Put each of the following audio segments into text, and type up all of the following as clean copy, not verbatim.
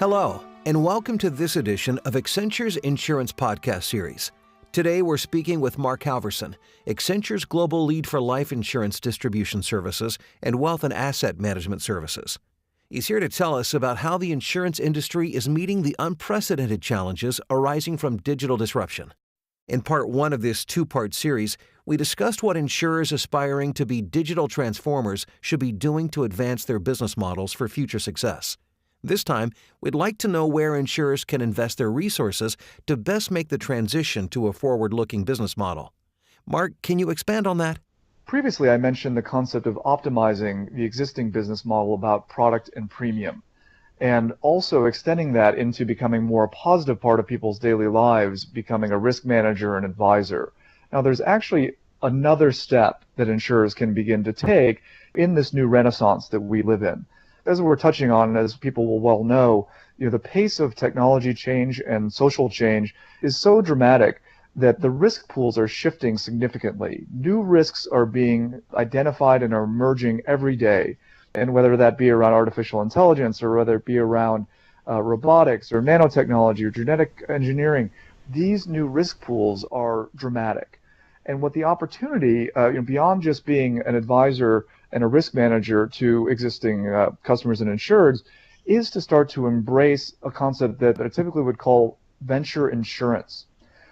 Hello, and welcome to this edition of Accenture's Insurance Podcast Series. Today, we're speaking with Mark Halverson, Accenture's Global Lead for Life Insurance Distribution Services and Wealth and Asset Management Services. He's here to tell us about how the insurance industry is meeting the unprecedented challenges arising from digital disruption. In part one of this two-part series, we discussed what insurers aspiring to be digital transformers should be doing to advance their business models for future success. This time, we'd like to know where insurers can invest their resources to best make the transition to a forward-looking business model. Mark, can you expand on that? Previously, I mentioned the concept of optimizing the existing business model about product and premium, and also extending that into becoming more a positive part of people's daily lives, becoming a risk manager and advisor. Now, there's actually another step that insurers can begin to take in this new renaissance that we live in. As we're touching on, as people will well know, the pace of technology change and social change is so dramatic that the risk pools are shifting significantly. New risks are being identified and are emerging every day. And whether that be around artificial intelligence or whether it be around robotics or nanotechnology or genetic engineering, these new risk pools are dramatic. And what the opportunity, beyond just being an advisor and a risk manager to existing customers and insureds, is to start to embrace a concept that I typically would call venture insurance.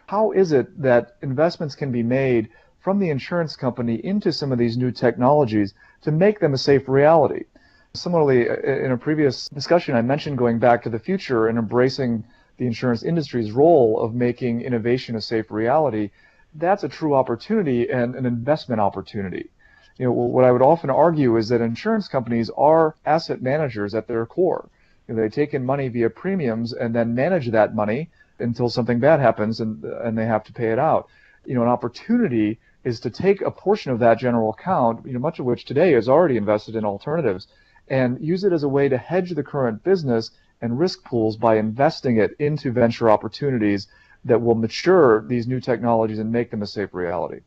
How is it that investments can be made from the insurance company into some of these new technologies to make them a safe reality? Similarly, in a previous discussion, I mentioned going back to the future and embracing the insurance industry's role of making innovation a safe reality. That's a true opportunity and an investment opportunity. What I would often argue is that insurance companies are asset managers at their core. They take in money via premiums and then manage that money until something bad happens and they have to pay it out. An opportunity is to take a portion of that general account, much of which today is already invested in alternatives, and use it as a way to hedge the current business and risk pools by investing it into venture opportunities that will mature these new technologies and make them a safe reality.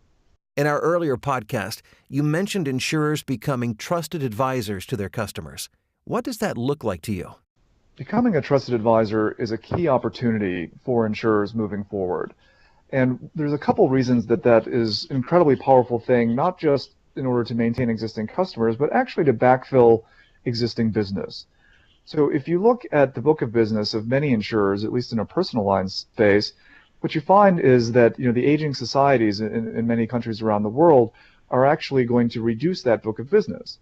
In our earlier podcast, you mentioned insurers becoming trusted advisors to their customers. What does that look like to you? Becoming a trusted advisor is a key opportunity for insurers moving forward. And there's a couple reasons that is an incredibly powerful thing, not just in order to maintain existing customers, but actually to backfill existing business. So if you look at the book of business of many insurers, at least in a personal lines space, what you find is that the aging societies in many countries around the world are actually going to reduce that book of business.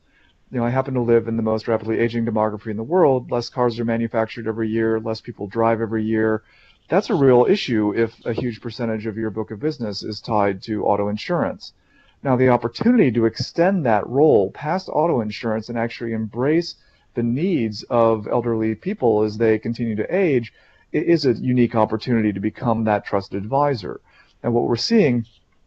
I happen to live in the most rapidly aging demography in the world. Less cars are manufactured every year, less people drive every year. That's a real issue if a huge percentage of your book of business is tied to auto insurance. Now, the opportunity to extend that role past auto insurance and actually embrace the needs of elderly people as they continue to age is a unique opportunity to become that trusted advisor. And what we're seeing,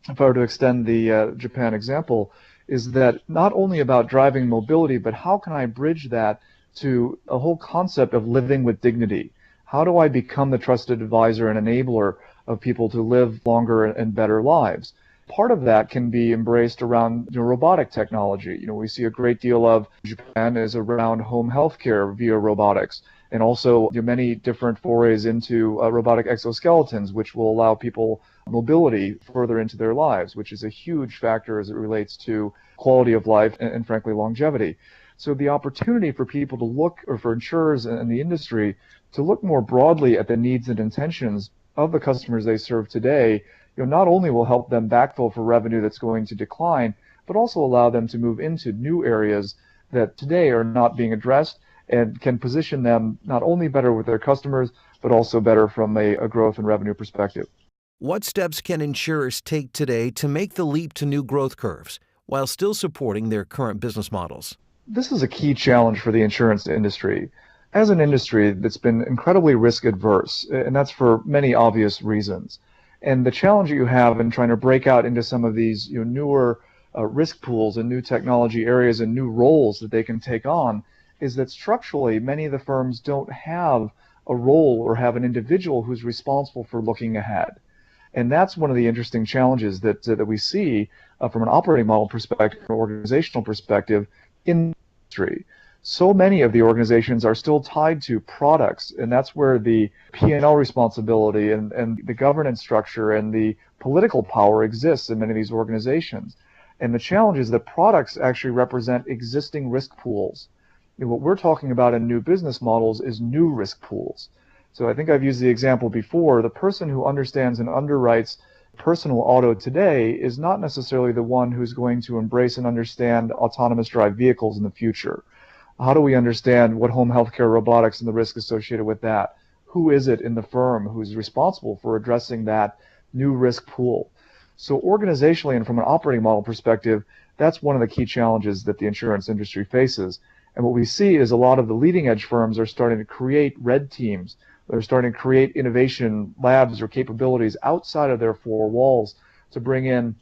if I were to extend the Japan example, is that not only about driving mobility, but how can I bridge that to a whole concept of living with dignity? How do I become the trusted advisor and enabler of people to live longer and better lives? Part of that can be embraced around robotic technology. We see a great deal of Japan is around home healthcare via robotics, and also many different forays into robotic exoskeletons, which will allow people mobility further into their lives, which is a huge factor as it relates to quality of life and frankly, longevity. So the opportunity for people to look, or for insurers and the industry, to look more broadly at the needs and intentions of the customers they serve today, not only will help them backfill for revenue that's going to decline, but also allow them to move into new areas that today are not being addressed and can position them not only better with their customers, but also better from a growth and revenue perspective. What steps can insurers take today to make the leap to new growth curves while still supporting their current business models? This is a key challenge for the insurance industry. As an industry that's been incredibly risk adverse, and that's for many obvious reasons. And the challenge that you have in trying to break out into some of these newer risk pools and new technology areas and new roles that they can take on is that structurally many of the firms don't have a role or have an individual who's responsible for looking ahead. And that's one of the interesting challenges that we see from an operating model perspective, an organizational perspective in the industry. so many of the organizations are still tied to products, and that's where the P&L responsibility and the governance structure and the political power exists in many of these organizations. And the challenge is that products actually represent existing risk pools. And what we're talking about in new business models is new risk pools. So I think I've used the example before. The person who understands and underwrites personal auto today is not necessarily the one who's going to embrace and understand autonomous drive vehicles in the future. How do we understand what home healthcare robotics and the risk associated with that? Who is it in the firm who's responsible for addressing that new risk pool? So organizationally and from an operating model perspective, that's one of the key challenges that the insurance industry faces. And what we see is a lot of the leading edge firms are starting to create red teams. They're starting to create innovation labs or capabilities outside of their four walls to bring in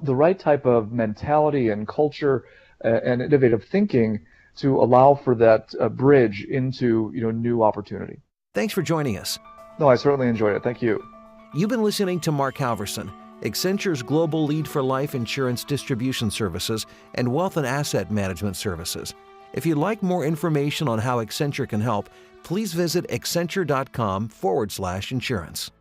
the right type of mentality and culture and innovative thinking to allow for that bridge into new opportunity. Thanks for joining us. No, I certainly enjoyed it. Thank you. You've been listening to Mark Halverson, Accenture's global lead for life insurance distribution services and wealth and asset management services. If you'd like more information on how Accenture can help, please visit accenture.com/insurance.